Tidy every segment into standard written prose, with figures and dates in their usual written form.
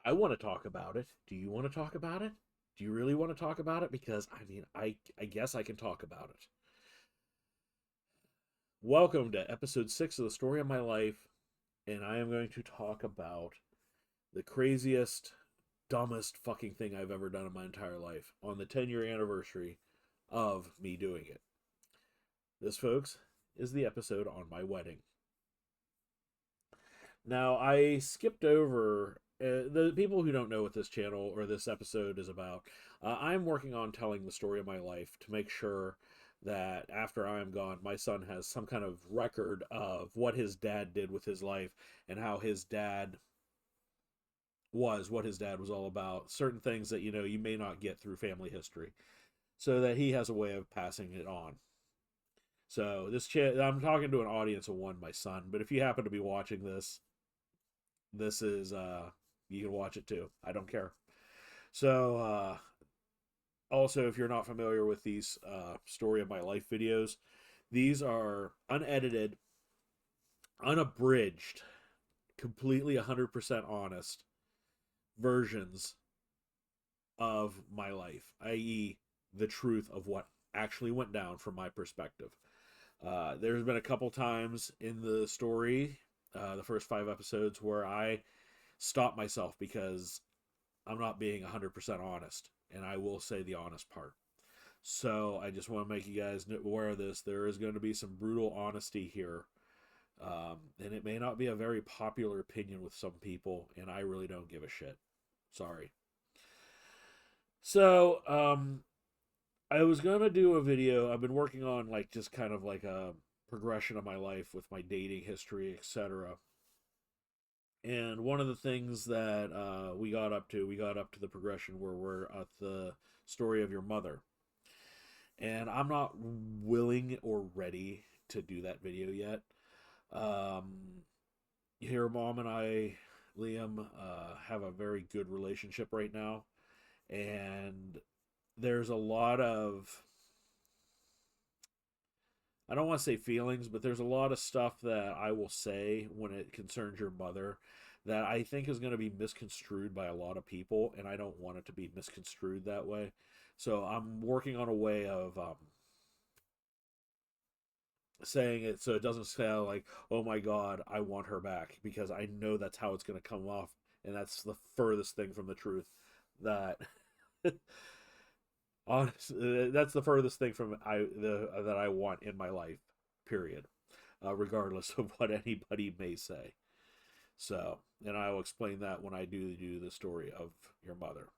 I want to talk about it. Do you want to talk about it? Do you really want to talk about it? Because I mean, I guess I can talk about it. Welcome to episode 6 of the story of my life, and I am going to talk about the craziest, dumbest fucking thing I've ever done in my entire life on the 10-year anniversary of me doing it. This, folks, is the episode on my wedding. Now, I skipped over the people who don't know what this channel or this episode is about. I'm working on telling the story of my life to make sure that after I am gone, my son has some kind of record of what his dad did with his life and how his dad was, what his dad was all about. Certain things that, you may not get through family history, so that he has a way of passing it on. So I'm talking to an audience of one, my son, but if you happen to be watching this, this is you can watch it too. I don't care. So also, if you're not familiar with these story of my life videos, these are unedited, unabridged, completely 100% honest versions of my life, i.e., the truth of what actually went down from my perspective. There's been a couple times in the story, the first 5 episodes, where I stopped myself because I'm not being 100% honest, and I will say the honest part. So I just want to make you guys aware of this. There is going to be some brutal honesty here, and it may not be a very popular opinion with some people, and I really don't give a shit. Sorry. So, I was gonna do a video. I've been working on like just kind of like a progression of my life with my dating history, etc. And one of the things that we got up to the progression where we're at the story of your mother. And I'm not willing or ready to do that video yet. Um, Your mom and I, Liam, have a very good relationship right now. And there's a lot of, I don't want to say feelings, but there's a lot of stuff that I will say when it concerns your mother that I think is going to be misconstrued by a lot of people, and I don't want it to be misconstrued that way. So I'm working on a way of saying it so it doesn't sound like, oh my God, I want her back, because I know that's how it's going to come off, and that's the furthest thing from the truth. That honestly, that's the furthest thing from that I want in my life. Period. Regardless of what anybody may say. So, and I will explain that when I do the story of your mother.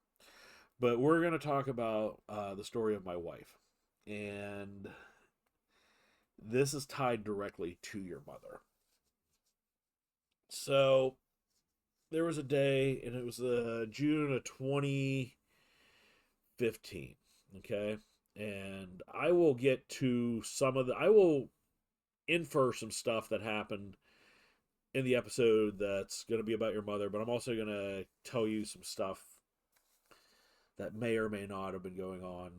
But we're going to talk about the story of my wife, and this is tied directly to your mother. So there was a day, and it was June of 2015. Okay, and I will get to some of the. I will infer some stuff that happened in the episode that's going to be about your mother, but I'm also going to tell you some stuff that may or may not have been going on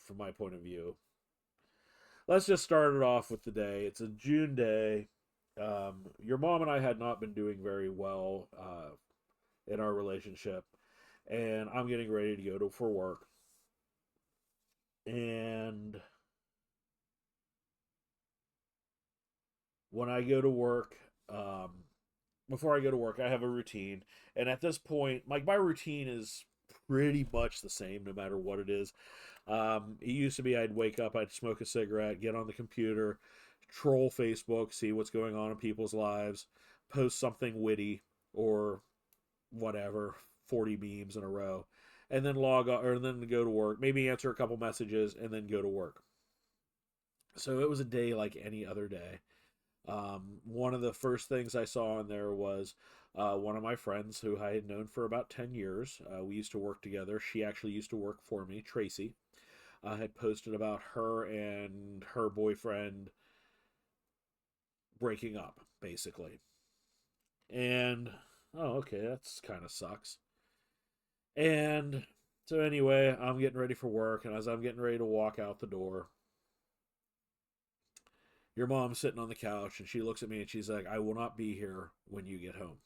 from my point of view. Let's just start it off with the day. It's a June day. Your mom and I had not been doing very well in our relationship, and I'm getting ready to go for work. And when I go to work, before I go to work, I have a routine, and at this point, like my routine is pretty much the same no matter what it is. It used to be I'd wake up, I'd smoke a cigarette, get on the computer, troll Facebook, see what's going on in people's lives, post something witty or whatever, 40 memes in a row, and then log on, or then go to work, maybe answer a couple messages, and then go to work. So it was a day like any other day. One of the first things I saw in there was one of my friends who I had known for about 10 years. We used to work together. She actually used to work for me, Tracy. Had posted about her and her boyfriend breaking up, basically. And, oh, okay, that's kind of sucks. And so, anyway, I'm getting ready for work. And as I'm getting ready to walk out the door, your mom's sitting on the couch and she looks at me and she's like, I will not be here when you get home.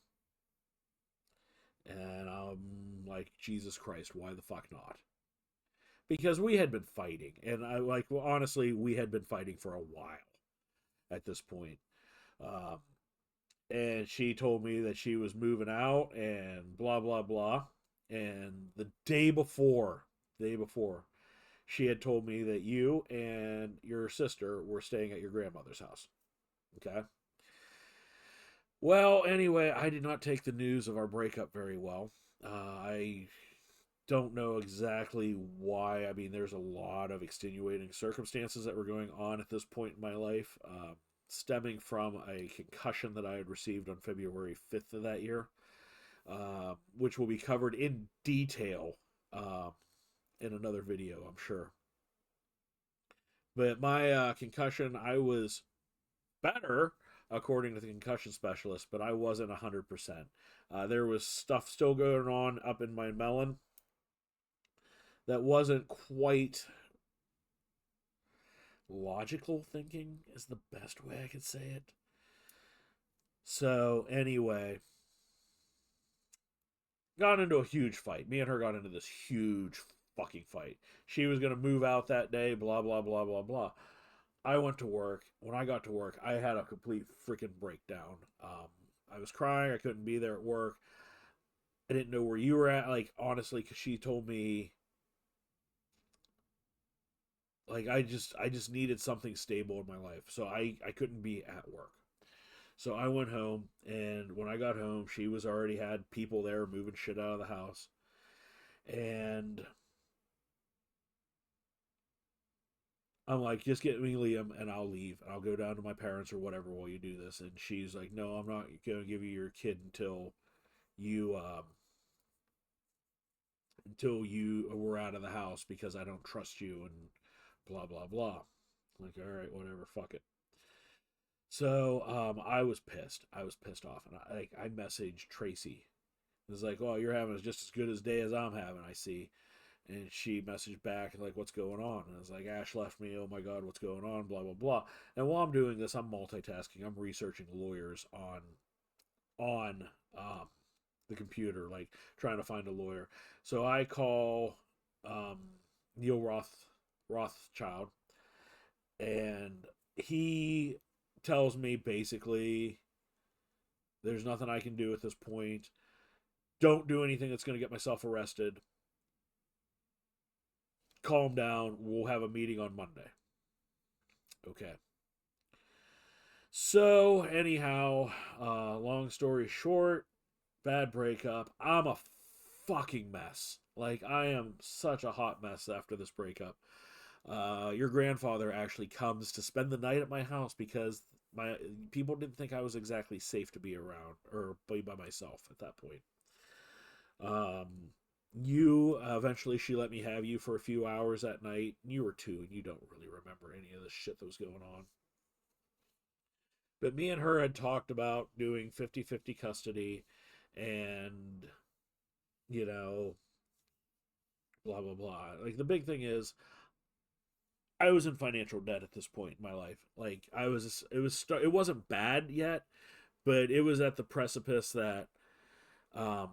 And like, Jesus Christ, why the fuck not? Because we had been fighting, and I like, well, honestly, we had been fighting for a while at this point. Um, and she told me that she was moving out and blah blah blah. And the day before, she had told me that you and your sister were staying at your grandmother's house. Okay. Well, anyway, I did not take the news of our breakup very well. I don't know exactly why. I mean, there's a lot of extenuating circumstances that were going on at this point in my life, stemming from a concussion that I had received on February 5th of that year, which will be covered in detail uh, in another video, I'm sure. But my concussion, I was better according to the concussion specialist, but I wasn't 100%. There was stuff still going on up in my melon that wasn't quite logical thinking, is the best way I could say it. So, anyway, got into a huge fight. Me and her got into this huge fucking fight. She was going to move out that day, blah, blah, blah, blah, blah. I went to work. When I got to work, I had a complete freaking breakdown. I was crying. I couldn't be there at work. I didn't know where you were at. Like, honestly, because she told me, like, I just needed something stable in my life. So I couldn't be at work. So I went home, and when I got home, she was already had people there moving shit out of the house. And I'm like, just get me Liam, and I'll leave, and I'll go down to my parents or whatever while you do this. And she's like, no, I'm not going to give you your kid you until you were out of the house because I don't trust you and blah blah blah. Like, all right, whatever, fuck it. So I was pissed. I was pissed off, and I messaged Tracy. It was like, oh, you're having just as good a day as I'm having, I see. And she messaged back like, what's going on? And I was like, Ash left me. Oh my god, what's going on? Blah blah blah. And while I'm doing this, I'm multitasking. I'm researching lawyers on um, the computer, like trying to find a lawyer. So I call um, Neil Rothschild, and he tells me basically there's nothing I can do at this point. Don't do anything that's going to get myself arrested. Calm down. We'll have a meeting on Monday. Okay. So, anyhow, long story short, bad breakup. I'm a fucking mess. Like, I am such a hot mess after this breakup. Your grandfather actually comes to spend the night at my house because my people didn't think I was exactly safe to be around or be by myself at that point. Um, you eventually she let me have you for a few hours at night. You were two, and you don't really remember any of the shit that was going on. But me and her had talked about doing 50-50 custody and, you know, blah, blah, blah. Like, the big thing is, I was in financial debt at this point in my life. Like, it wasn't bad yet, but it was at the precipice that um,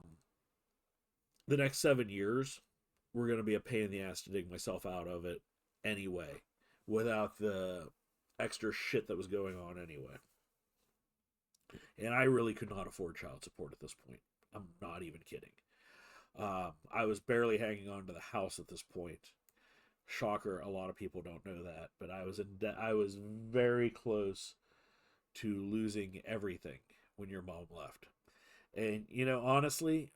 the next 7 years were going to be a pain in the ass to dig myself out of it anyway, without the extra shit that was going on anyway. And I really could not afford child support at this point. I'm not even kidding. I was barely hanging on to the house at this point. Shocker, a lot of people don't know that, but I was in debt. I was very close to losing everything when your mom left. And honestly,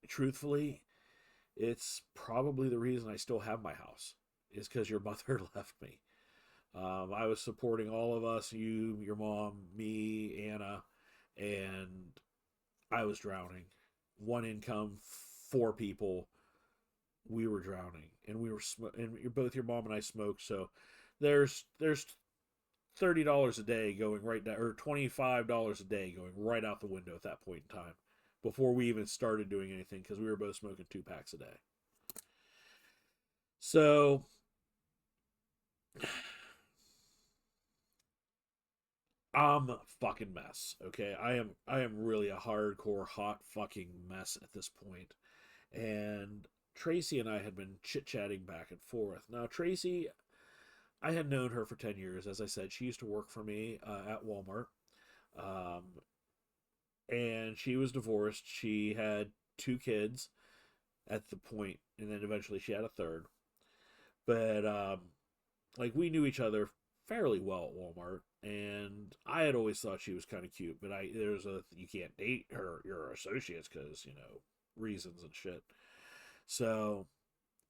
truthfully, it's probably the reason I still have my house is because your mother left me. I was supporting all of us, you, your mom, me, Anna, and I was drowning. One income, four people. We were drowning, and and both your mom and I smoked. So there's $30 a day going right down, or $25 a day going right out the window at that point in time, before we even started doing anything because we were both smoking 2 packs a day. So I'm a fucking mess. Okay, I am really a hardcore hot fucking mess at this point. And Tracy and I had been chit chatting back and forth. Now, Tracy, I had known her for 10 years. As I said, she used to work for me at Walmart. Um, and she was divorced. She had two kids at the point, and then eventually she had a third. But like we knew each other fairly well at Walmart, and I had always thought she was kind of cute. But there's a you can't date her your associates because reasons and shit. So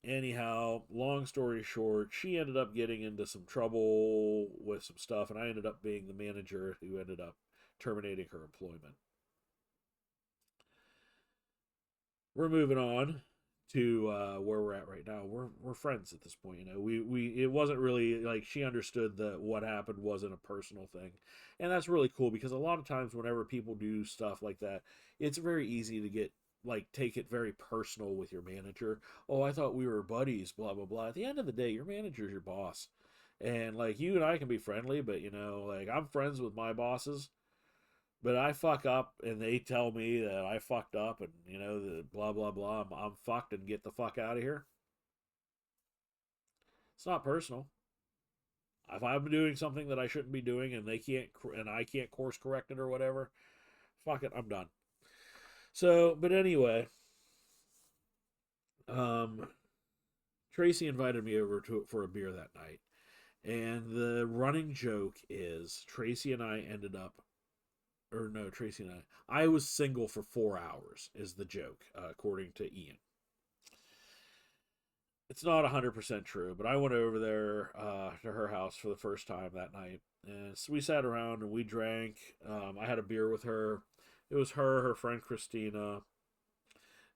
anyhow, long story short, she ended up getting into some trouble with some stuff, and I ended up being the manager who ended up terminating her employment. We're moving on to where we're at right now. We're friends at this point. We it wasn't really like she understood that what happened wasn't a personal thing, and that's really cool because a lot of times whenever people do stuff like that, it's very easy to get like take it very personal with your manager. Oh, I thought we were buddies. Blah blah blah. At the end of the day, your manager's your boss, and like you and I can be friendly, but like I'm friends with my bosses, but I fuck up and they tell me that I fucked up and the blah blah blah. I'm fucked and get the fuck out of here. It's not personal. If I'm doing something that I shouldn't be doing and they can't and I can't course correct it or whatever, fuck it, I'm done. So, but anyway, um, Tracy invited me over for a beer that night, and the running joke is Tracy and I ended up, or no, Tracy and I was single for 4 hours is the joke, according to Ian. It's not 100% true, but I went over there to her house for the first time that night. And so we sat around and we drank. I had a beer with her. It was her friend Christina,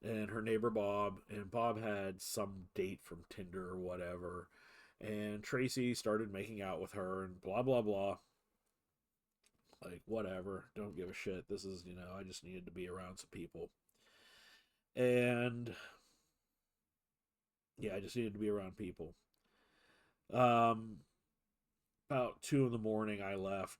and her neighbor Bob. And Bob had some date from Tinder or whatever. And Tracy started making out with her and blah, blah, blah. Like, whatever. Don't give a shit. This is, I just needed to be around some people. And yeah, I just needed to be around people. Um, about 2 in the morning, I left.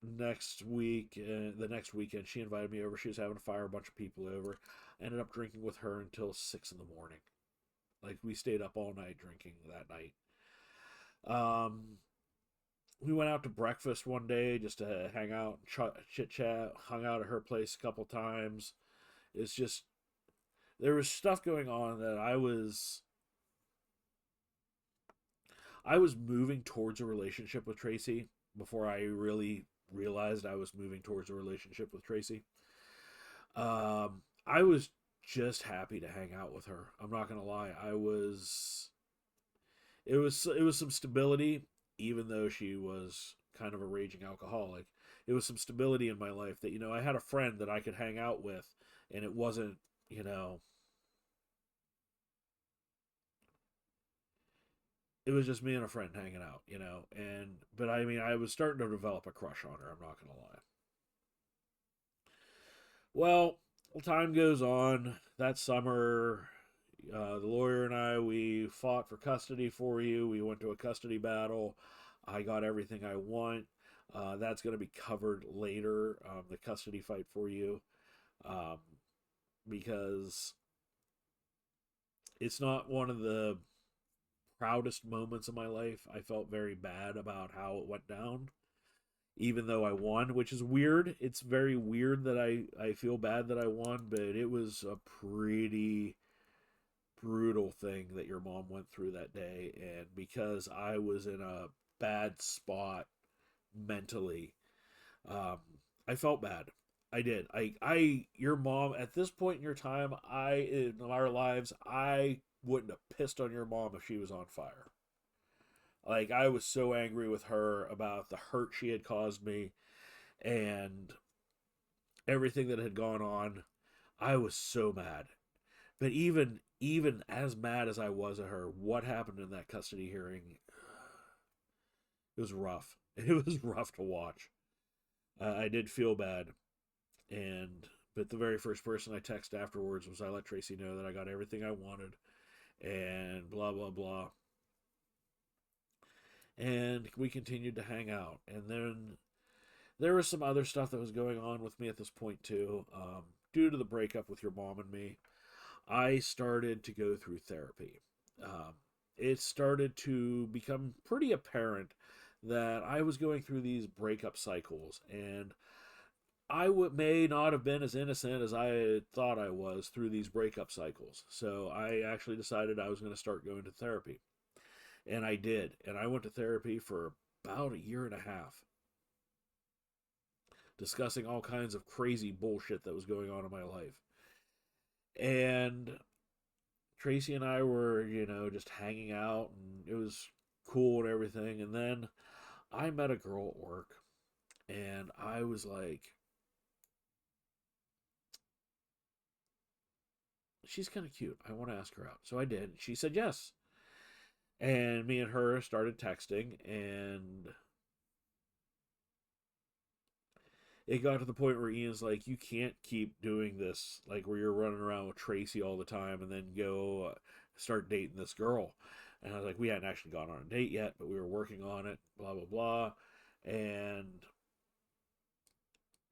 The next weekend, she invited me over. She was having to fire a bunch of people over. I ended up drinking with her until 6 in the morning. Like we stayed up all night drinking that night. Um, we went out to breakfast one day just to hang out, chit chat. Hung out at her place a couple times. It's just there was stuff going on that I was moving towards a relationship with Tracy before I really realized I was moving towards a relationship with Tracy. I was just happy to hang out with her. I'm not gonna lie. It was some stability, even though she was kind of a raging alcoholic. It was some stability in my life that I had a friend that I could hang out with, and it wasn't you know it was just me and a friend hanging out, and but I mean I was starting to develop a crush on her. I'm not gonna lie. Well, time goes on. That summer, the lawyer and I, we fought for custody for you. We went to a custody battle. I got everything I want. That's going to be covered later, the custody fight for you, um, because it's not one of the proudest moments of my life. I felt very bad about how it went down, even though I won, which is weird. It's very weird that I feel bad that I won, but it was a pretty brutal thing that your mom went through that day. And because I was in a bad spot mentally, um, I felt bad. I did. Your mom at this point in your time, in our lives, I wouldn't have pissed on your mom if she was on fire. Like I was so angry with her about the hurt she had caused me and everything that had gone on. I was so mad. But even as mad as I was at her, what happened in that custody hearing, it was rough. It was rough to watch. I did feel bad, and but the very first person I texted afterwards was I let Tracy know that I got everything I wanted, and blah blah blah. And we continued to hang out, and then there was some other stuff that was going on with me at this point too, due to the breakup with your mom and me. I started to go through therapy. Um, it started to become pretty apparent that I was going through these breakup cycles, and may not have been as innocent as I had thought I was through these breakup cycles. So I actually decided I was going to start going to therapy. And I did. And I went to therapy for about a year and a half, discussing all kinds of crazy bullshit that was going on in my life. And Tracy and I were, just hanging out, and it was cool and everything. And then I met a girl at work, and I was like, she's kind of cute. I want to ask her out. So I did. She said yes. And me and her started texting, and it got to the point where Ian's like, you can't keep doing this, like where you're running around with Tracy all the time and then go start dating this girl. And I was like, we hadn't actually gone on a date yet, but we were working on it, blah, blah, blah. And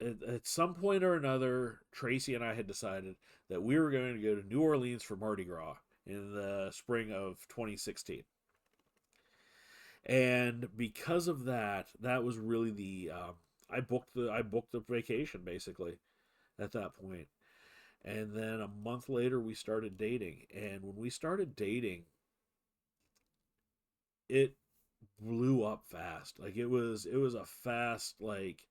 at some point or another, Tracy and I had decided that we were going to go to New Orleans for Mardi Gras in the spring of 2016. And because of that, that was really the I booked the vacation basically at that point. And then a month later, we started dating. And when we started dating, it blew up fast. Like it was a fast, like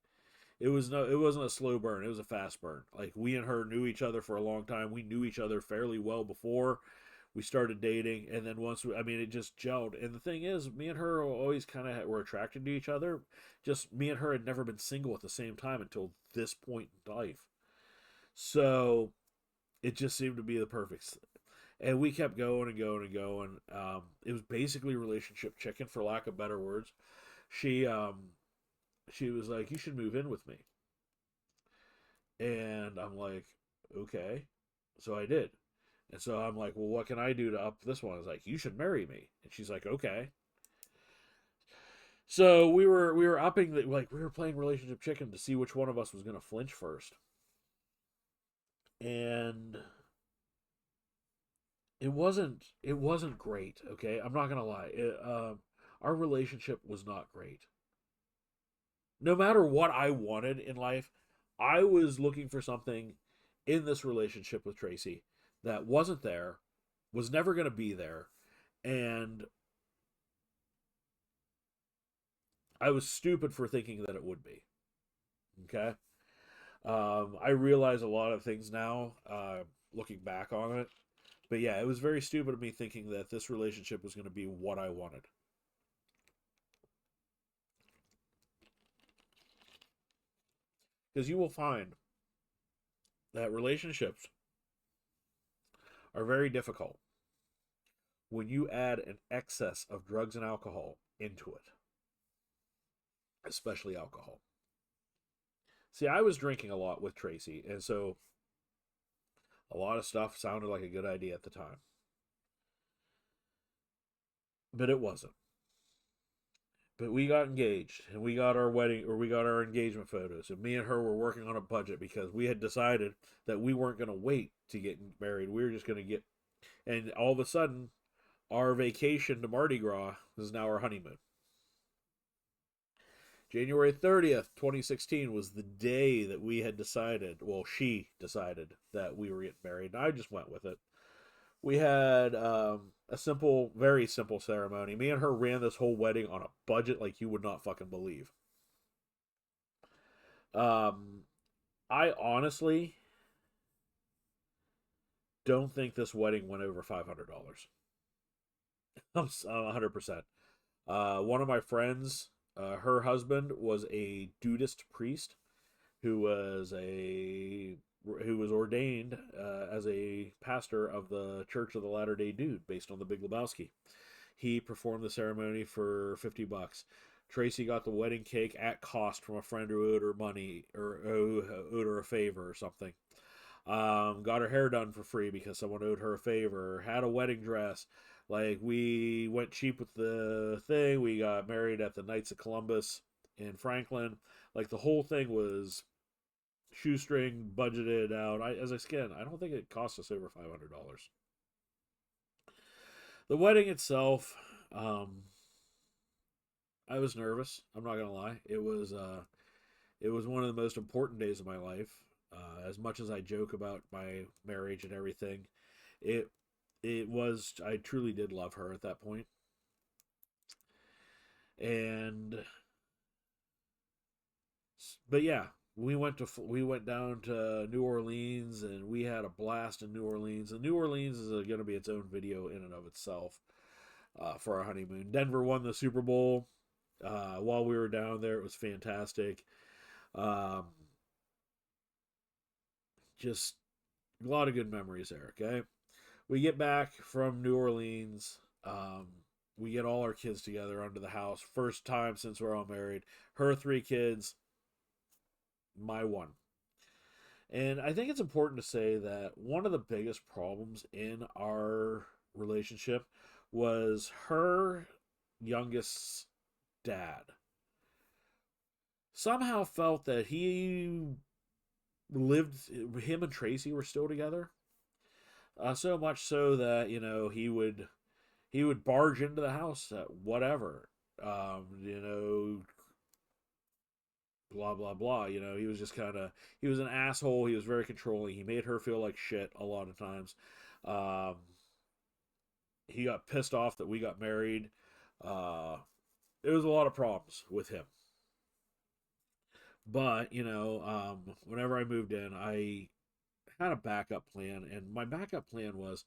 it wasn't a slow burn. It was a fast burn. Like we and her knew each other for a long time. We knew each other fairly well before we started dating, and then I mean, it just gelled. And the thing is, me and her always kind of were attracted to each other. Just me and her had never been single at the same time until this point in life. So it just seemed to be the perfect. And we kept going and going and going. It was basically relationship chicken, for lack of better words. She she was like, "You should move in with me," and I'm like, "Okay." So I did. And so I'm like, "Well, what can I do to up this one?" I was like, "You should marry me," and she's like, "Okay." So we were upping the, like, we were playing relationship chicken to see which one of us was gonna flinch first, and it wasn't great. Okay, I'm not gonna lie. Our relationship was not great. No matter what I wanted in life, I was looking for something in this relationship with Tracy that wasn't there, was never going to be there, and I was stupid for thinking that it would be. Okay. I realize a lot of things now, looking back on it. But yeah, it was very stupid of me thinking that this relationship was going to be what I wanted. Because you will find that relationships are very difficult when you add an excess of drugs and alcohol into it, especially alcohol. See, I was drinking a lot with Tracy, and so a lot of stuff sounded like a good idea at the time, but it wasn't. But we got engaged, and we got our wedding, or we got our engagement photos, and me and her were working on a budget because we had decided that we weren't going to wait to get married. We were just going to get, and all of a sudden, our vacation to Mardi Gras is now our honeymoon. January 30th, 2016 was the day that we had decided, well, she decided that we were getting married, and I just went with it. We had a simple, very simple ceremony. Me and her ran this whole wedding on a budget like you would not fucking believe. Um, I honestly don't think this wedding went over $500. I'm 100%. One of my friends, her husband was a Dudist priest who was a who was ordained as a pastor of the Church of the Latter Day Dude, based on the Big Lebowski. He performed the ceremony for $50. Tracy got the wedding cake at cost from a friend who owed her money, or owed her a favor or something. Got her hair done for free because someone owed her a favor. Had a wedding dress. Like, we went cheap with the thing. We got married at the Knights of Columbus in Franklin. Like, the whole thing was shoestring, budgeted out. I don't think it cost us over $500. The wedding itself, um, I was nervous. I'm not gonna lie. It was one of the most important days of my life. As much as I joke about my marriage and everything, it it was. I truly did love her at that point, and but yeah, we went down to New Orleans and we had a blast in New Orleans. And New Orleans is going to be its own video in and of itself for our honeymoon. Denver won the Super Bowl while we were down there. It was fantastic. Um, just a lot of good memories there. Okay, we get back from New Orleans. We get all our kids together under the house. First time since we're all married. Her three kids, my one. And I think it's important to say that one of the biggest problems in our relationship was her youngest dad somehow felt that him and Tracy were still together. So much so that, he would barge into the house at whatever. You know, blah blah blah. He was just he was an asshole. He was very controlling. He made her feel like shit a lot of times. Um, he got pissed off that we got married. Uh, there was a lot of problems with him. But whenever I moved in, I had a backup plan, and my backup plan was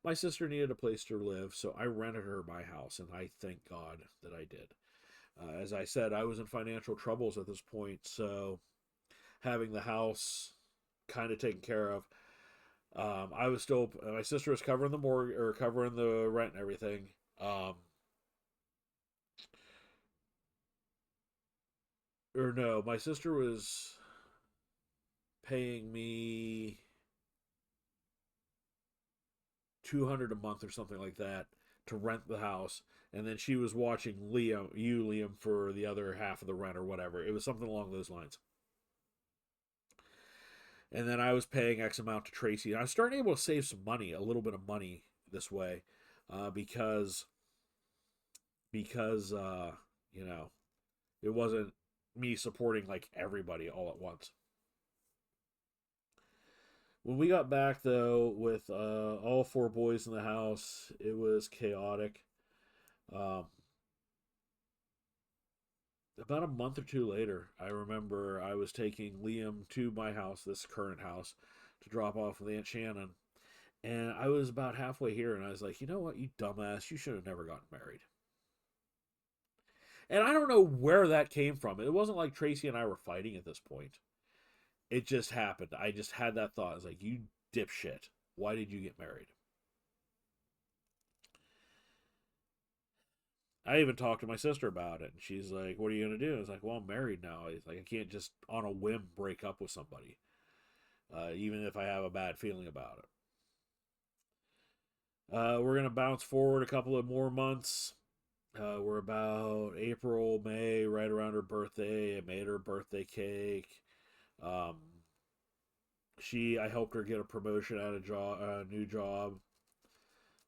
my sister needed a place to live, so I rented her my house, and I thank God that I did. As I said, I was in financial troubles at this point, so having the house kind of taken care of, I was still my sister was covering the mortgage or covering the rent and everything. Or no, my sister was paying me 200 a month or something like that to rent the house, and then she was watching Liam for the other half of the rent or whatever. It was something along those lines. And then I was paying X amount to Tracy. And I was starting able to save some money, a little bit of money this way, because because you know it wasn't me supporting like everybody all at once. When we got back though, with all four boys in the house, it was chaotic. Um, about a month or two later, I remember I was taking Liam to my house, this current house, to drop off with Aunt Shannon. And I was about halfway here, and I was like, you know what, you dumbass, you should have never gotten married. And I don't know where that came from. It wasn't like Tracy and I were fighting at this point. It just happened. I just had that thought. I was like, you dipshit. Why did you get married? I even talked to my sister about it, and she's like, "What are you gonna do?" I was like, "Well, I'm married now." He's like, "I can't just on a whim break up with somebody, even if I have a bad feeling about it." We're gonna bounce forward a couple of more months. We're about April, May, right around her birthday. I made her a birthday cake. Um, I helped her get a promotion at a new job,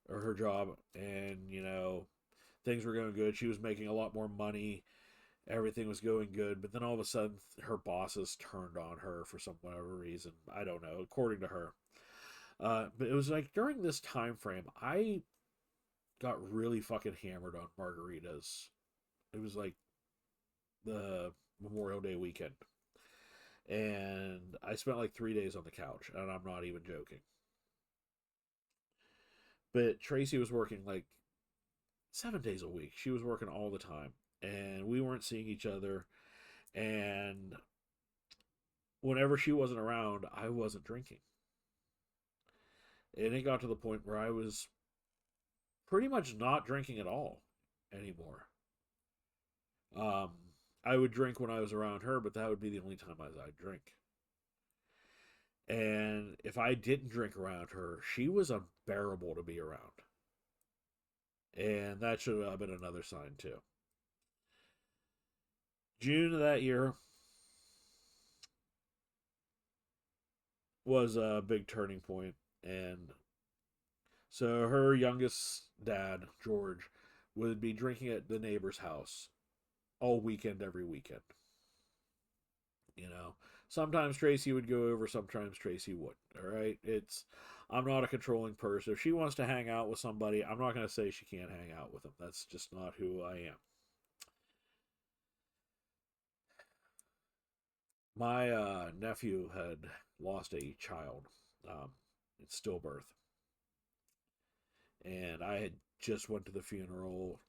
or her job, and things were going good. She was making a lot more money. Everything was going good, but then all of a sudden, her bosses turned on her for some whatever reason. I don't know, according to her. But it was like during this time frame, I got really fucking hammered on margaritas. It was like the Memorial Day weekend, and I spent like 3 days on the couch, and I'm not even joking. But Tracy was working like 7 days a week. She was working all the time, and we weren't seeing each other. And whenever she wasn't around, I wasn't drinking. And it got to the point where I was pretty much not drinking at all anymore. Um, I would drink when I was around her, but that would be the only time I'd drink. And if I didn't drink around her, she was unbearable to be around. And that should have been another sign, too. June of that year, was a big turning point. And so her youngest dad, George, would be drinking at the neighbor's house all weekend, every weekend. You know, sometimes Tracy would go over, sometimes Tracy wouldn't. All right, I'm not a controlling person. If she wants to hang out with somebody, I'm not going to say she can't hang out with them. That's just not who I am. My nephew had lost a child, um, in stillbirth, and I had just went to the funeral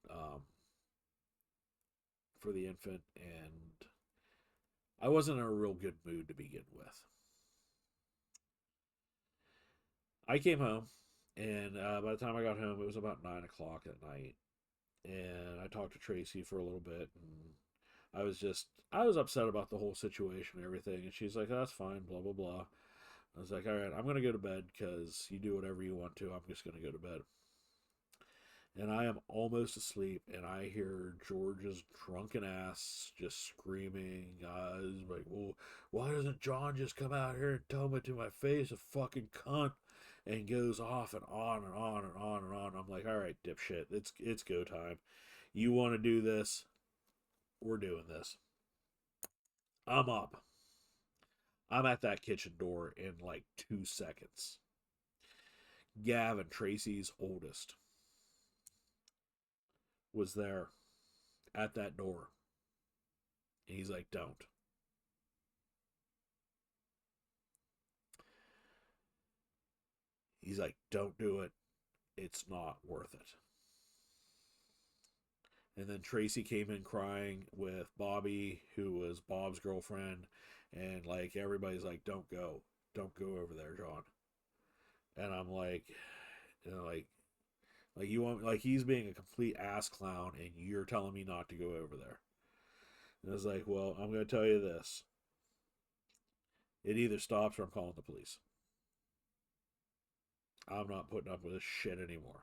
for the infant, and I wasn't in a real good mood to begin with. I came home, and by the time I got home, it was about 9 o'clock at night, and I talked to Tracy for a little bit, and I was upset about the whole situation and everything, and she's like, "That's fine," blah blah blah. I was like, "All right, I'm gonna go to bed because you do whatever you want to. I'm just gonna go to bed." And I am almost asleep, and I hear George's drunken ass just screaming. He's like, "Well, why doesn't John just come out here and tell me to my face, a fucking cunt?" And goes off and on and on and on and on. I'm like, "All right, dipshit, it's go time. You want to do this? We're doing this." I'm up. I'm at that kitchen door in like 2 seconds. Gavin, Tracy's oldest, was there at that door. And he's like, "Don't." He's like, "Don't do it. It's not worth it." And then Tracy came in crying with Bobby, who was Bob's girlfriend, and like everybody's like, "Don't go, don't go over there, John." And I'm like, you know, like you want, like he's being a complete ass clown, and you're telling me not to go over there. And I was like, "Well, I'm going to tell you this: it either stops or I'm calling the police. I'm not putting up with this shit anymore."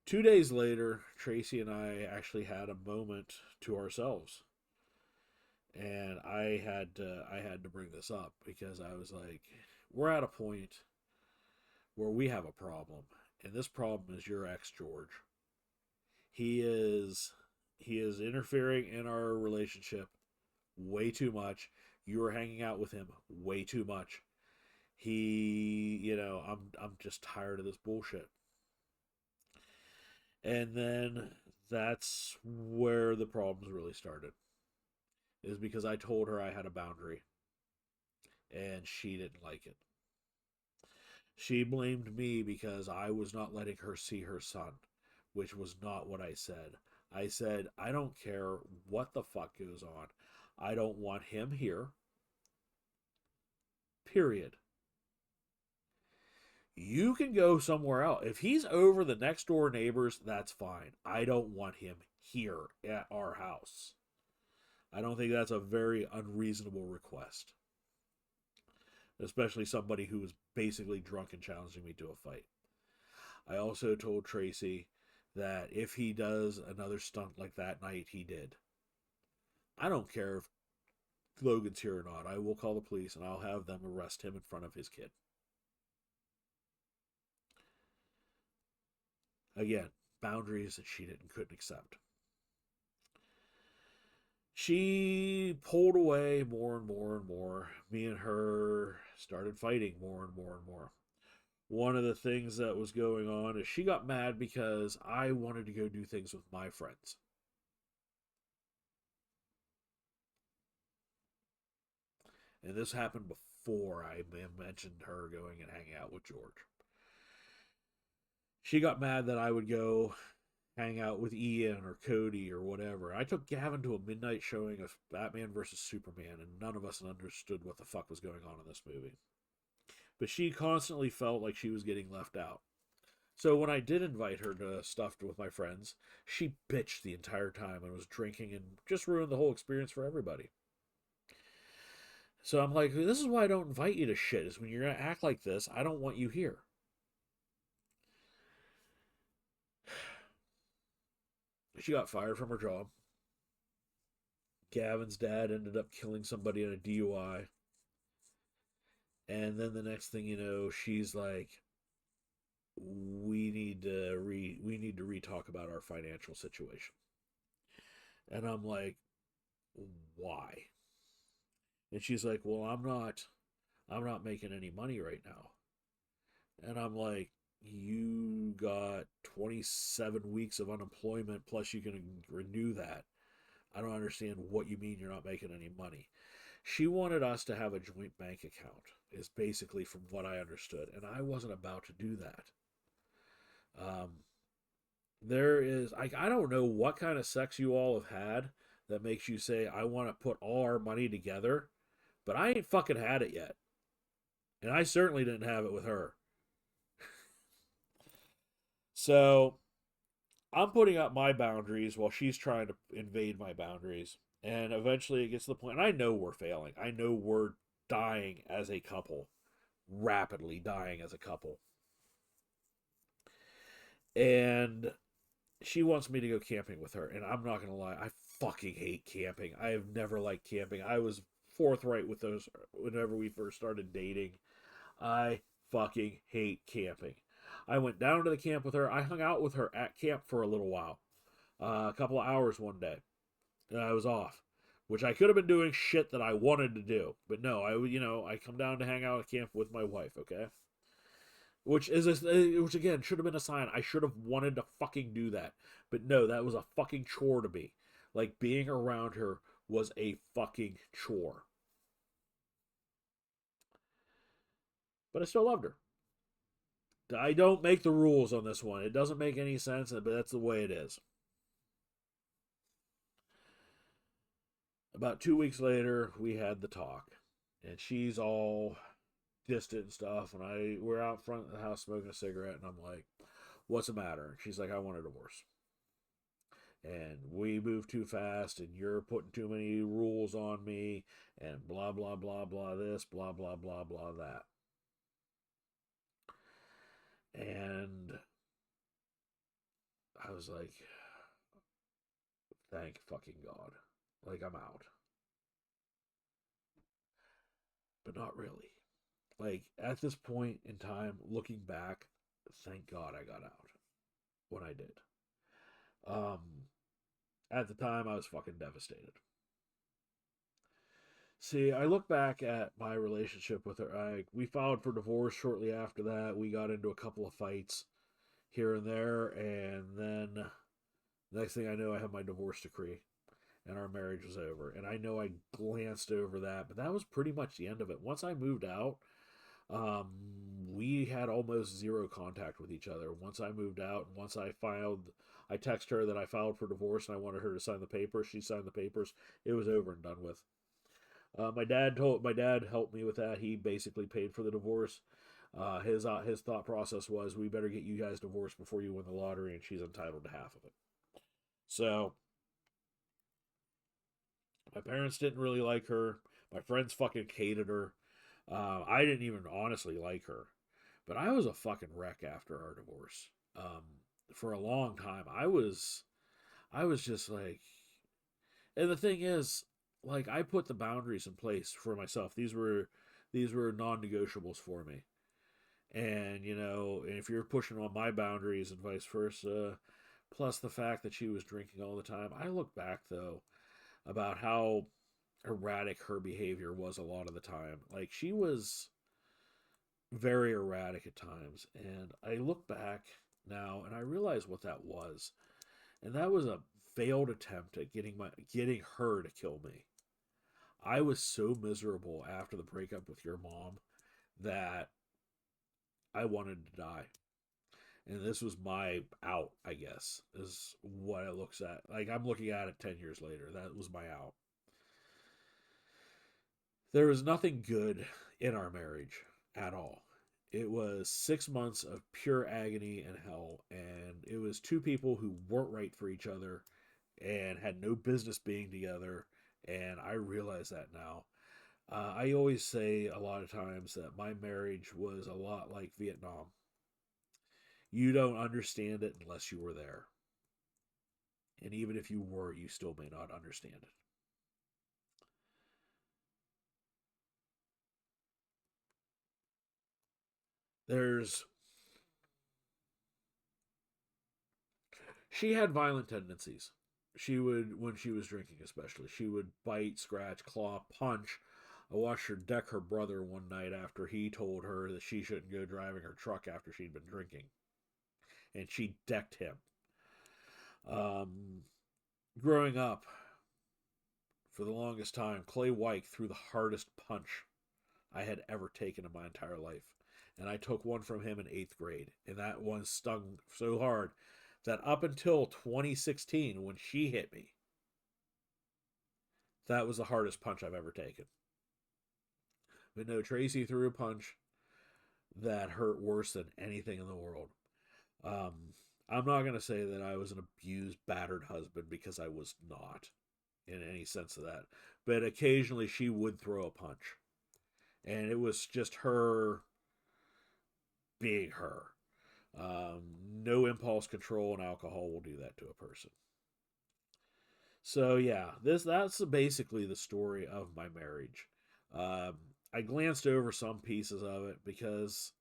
2 days later, Tracy and I actually had a moment to ourselves, and I had to bring this up because I was like, we're at a point where we have a problem, and this problem is your ex George. He is he is interfering in our relationship way too much. You are hanging out with him way too much. I'm just tired of this bullshit. And then that's where the problems really started. Is because I told her I had a boundary and she didn't like it. She blamed me because I was not letting her see her son, which was not what I said. I said, "I don't care what the fuck goes on. I don't want him here, period. You can go somewhere else. If he's over the next door neighbors, that's fine. I don't want him here at our house." I don't think that's a very unreasonable request, especially somebody who was basically drunk and challenging me to a fight. I also told Tracy that if he does another stunt like that night he did, I don't care if Logan's here or not. I will call the police and I'll have them arrest him in front of his kid. Again, boundaries that she didn't couldn't accept. She pulled away more and more and more. Me and her started fighting more and more and more. One of the things that was going on is she got mad because I wanted to go do things with my friends. And this happened before I mentioned her going and hanging out with George. She got mad that I would go hang out with Ian or Cody or whatever. I took Gavin to a midnight showing of Batman versus Superman, and none of us understood what the fuck was going on in this movie. But she constantly felt like she was getting left out. So when I did invite her to stuff with my friends, she bitched the entire time and was drinking and just ruined the whole experience for everybody. So I'm like, this is why I don't invite you to shit. Is when you're gonna act like this, I don't want you here. She got fired from her job. Gavin's dad ended up killing somebody in a DUI. And then the next thing you know, she's like, we need to re-talk about our financial situation. And I'm like, why? And she's like, well, I'm not making any money right now. And I'm like, you got 27 weeks of unemployment plus you can renew that. I don't understand what you mean you're not making any money. She wanted us to have a joint bank account, is basically from what I understood. And I wasn't about to do that. Um, there is, I don't know what kind of sex you all have had that makes you say, I want to put all our money together, but I ain't fucking had it yet. And I certainly didn't have it with her. So I'm putting up my boundaries while she's trying to invade my boundaries. And eventually it gets to the point, and I know we're failing. I know we're dying as a couple, rapidly dying as a couple. And she wants me to go camping with her. And I'm not going to lie, I fucking hate camping. I have never liked camping. I was forthright with those whenever we first started dating. I fucking hate camping. I went down to the camp with her. I hung out with her at camp for a little while, a couple of hours one day, and I was off, which I could have been doing shit that I wanted to do, but no, I come down to hang out at camp with my wife, okay, which again should have been a sign I should have wanted to fucking do that, but no, that was a fucking chore to me. Like being around her was a fucking chore, but I still loved her. I don't make the rules on this one. It doesn't make any sense, but that's the way it is. About 2 weeks later, we had the talk, and she's all distant and stuff. And we're out front of the house smoking a cigarette, and I'm like, "What's the matter?" And she's like, "I want a divorce." And we move too fast, and you're putting too many rules on me, and blah blah blah blah this, blah blah blah blah that. And I was like, "Thank fucking God!" Like I'm out, but not really. Like at this point in time, looking back, thank God I got out when I did. Um, at the time, I was fucking devastated. See, I look back at my relationship with her. We filed for divorce shortly after that. We got into a couple of fights here and there, and then next thing I know, I have my divorce decree, and our marriage was over. And I know I glanced over that, but that was pretty much the end of it. Once I moved out, um, we had almost zero contact with each other. Once I moved out, and once I texted her that I filed for divorce and I wanted her to sign the papers. She signed the papers. It was over and done with. My dad helped me with that. He basically paid for the divorce. His thought process was we better get you guys divorced before you win the lottery, and she's entitled to half of it. So my parents didn't really like her. My friends fucking hated her. I didn't even honestly like her, but I was a fucking wreck after our divorce. Um, for a long time, I was just like, and the thing is, like, I put the boundaries in place for myself. These were non-negotiables for me, and if you're pushing on my boundaries and vice versa, plus the fact that she was drinking all the time, I look back though about how erratic her behavior was a lot of the time. Like she was very erratic at times. And I look back now and I realize what that was. And that was a failed attempt at getting her to kill me. I was so miserable after the breakup with your mom that I wanted to die. And this was my out, I guess, is what it looks at. Like I'm looking at it 10 years later. That was my out. There was nothing good in our marriage at all. It was 6 months of pure agony and hell, and it was two people who weren't right for each other and had no business being together. And I realize that now. I always say a lot of times that my marriage was a lot like Vietnam. You don't understand it unless you were there. And even if you were, you still may not understand it. There's She had violent tendencies. She would, when she was drinking especially, she would bite, scratch, claw, punch. I watched her deck her brother one night after he told her that she shouldn't go driving her truck after she'd been drinking, and she decked him. Um, Growing up, for the longest time, Clay White threw the hardest punch I had ever taken in my entire life. And I took one from him in eighth grade. And that one stung so hard that up until 2016, when she hit me, that was the hardest punch I've ever taken. But no, Tracy threw a punch that hurt worse than anything in the world. Um, I'm not going to say that I was an abused, battered husband because I was not in any sense of that. But occasionally she would throw a punch. And it was just her being her. No impulse control and alcohol will do that to a person. So yeah, that's basically the story of my marriage. Um, I glanced over some pieces of it because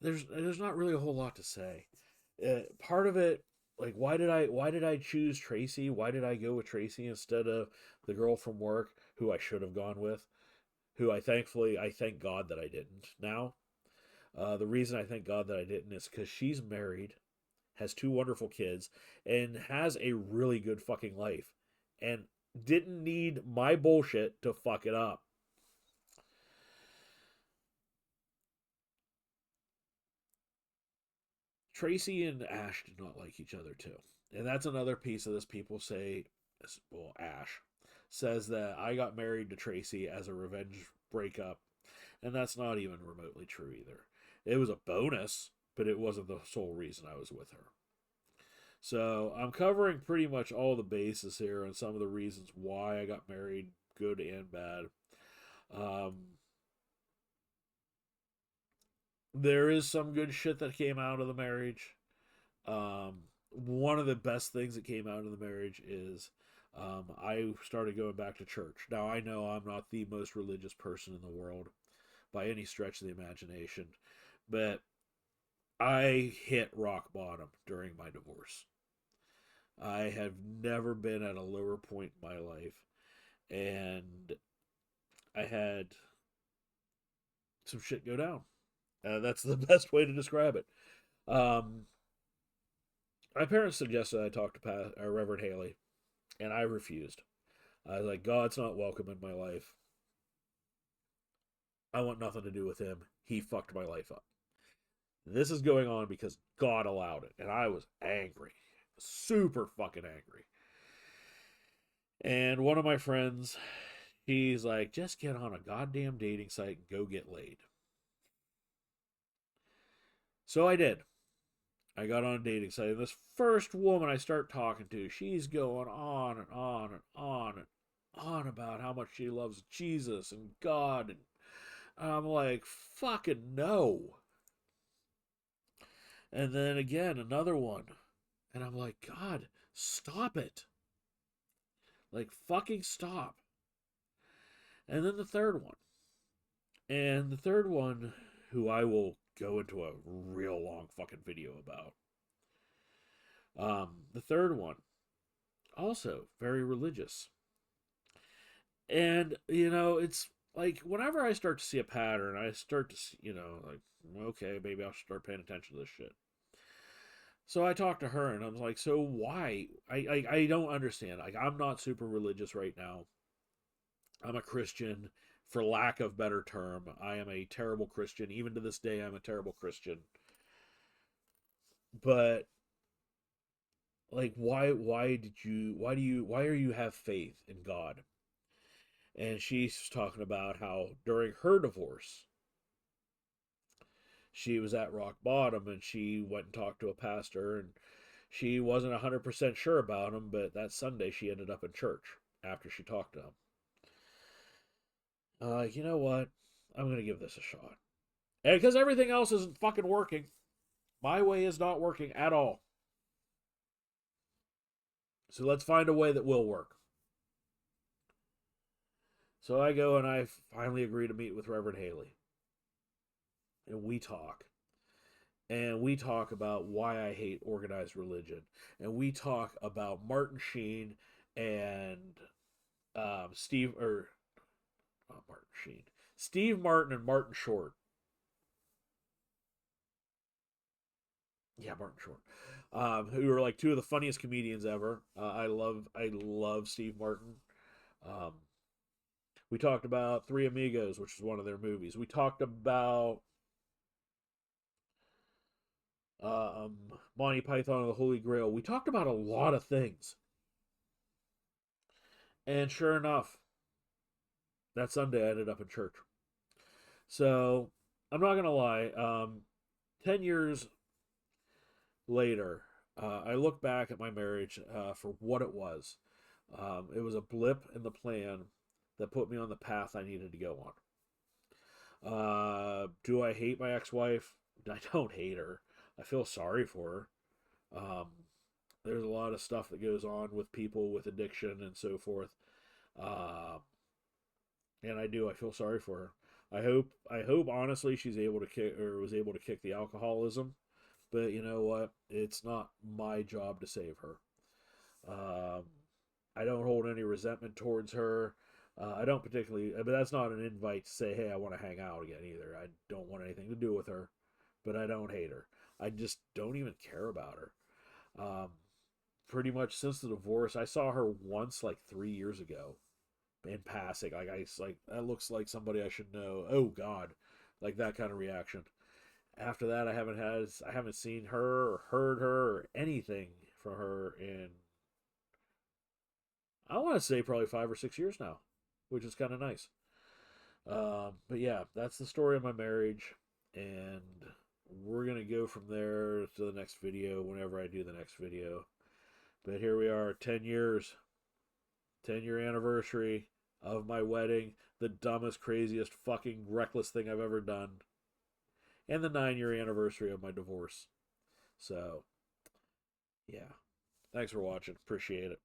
there's not really a whole lot to say. Part of it, like why did I choose Tracy? Why did I go with Tracy instead of the girl from work who I should have gone with? Who I thank God that I didn't. Now, the reason I thank God that I didn't is because she's married, has two wonderful kids, and has a really good fucking life, and didn't need my bullshit to fuck it up. Tracy and Ash did not like each other too. And that's another piece of this. People say, well, Ash says that I got married to Tracy as a revenge breakup. And that's not even remotely true either. It was a bonus, but it wasn't the sole reason I was with her. So I'm covering pretty much all the bases here and some of the reasons why I got married, good and bad. Um, there is some good shit that came out of the marriage. One of the best things that came out of the marriage is I started going back to church. Now, I know I'm not the most religious person in the world by any stretch of the imagination, but I hit rock bottom during my divorce. I have never been at a lower point in my life, and I had some shit go down. That's the best way to describe it. Um, my parents suggested I talk to Reverend Haley, and I refused. I was like, God's not welcome in my life. I want nothing to do with him. He fucked my life up. This is going on because God allowed it, and I was angry, super fucking angry. And one of my friends, he's like, just get on a goddamn dating site and go get laid. So I did. I got on a dating site, and this first woman I start talking to, she's going on and on and on and on about how much she loves Jesus and God. And I'm like, fucking no. And then again, another one. And I'm like, God, stop it. Like, fucking stop. And then the third one. And the third one, who I will go into a real long fucking video about. The third one, also very religious. And, it's like whenever I start to see a pattern, I start to see, like, okay, maybe I'll start paying attention to this shit. So I talked to her and I was like, so why? I don't understand. Like, I'm not super religious right now. I'm a Christian, for lack of better term. I am a terrible Christian. Even to this day, I'm a terrible Christian. But like, why are you have faith in God? And she's talking about how during her divorce, she was at rock bottom and she went and talked to a pastor and she wasn't 100% sure about him, but that Sunday she ended up in church after she talked to him. You know what? I'm going to give this a shot. And because everything else isn't fucking working. My way is not working at all. So let's find a way that will work. So I go and I finally agree to meet with Reverend Haley. and we talk. And we talk about why I hate organized religion. And we talk about Martin Sheen and Steve, or not Martin Sheen, Steve Martin and Martin Short. Yeah, Martin Short, who are like two of the funniest comedians ever. I love Steve Martin. Um, we talked about Three Amigos, which is one of their movies. We talked about um, Monty Python and the Holy Grail. We talked about a lot of things, and sure enough, that Sunday I ended up in church. So I'm not gonna lie. 10 years later, I look back at my marriage for what it was. It was a blip in the plan that put me on the path I needed to go on. Do I hate my ex-wife? I don't hate her. I feel sorry for her. There's a lot of stuff that goes on with people with addiction and so forth. Uh, and I do. I feel sorry for her. I hope honestly she's able to kick or was able to kick the alcoholism. But you know what? It's not my job to save her. Um, I don't hold any resentment towards her. I don't particularly, but that's not an invite to say, hey, I want to hang out again either. I don't want anything to do with her, but I don't hate her. I just don't even care about her. Pretty much since the divorce, I saw her once like 3 years ago in passing. Like like that looks like somebody I should know. Oh God, like that kind of reaction. After that, I haven't seen her or heard her or anything from her in, I want to say, probably 5 or 6 years now, which is kind of nice. But yeah, that's the story of my marriage, and we're gonna go from there to the next video whenever I do the next video. But here we are, 10 years, 10-year anniversary of my wedding, the dumbest, craziest, fucking reckless thing I've ever done, and the 9-year anniversary of my divorce. So, yeah. Thanks for watching. Appreciate it.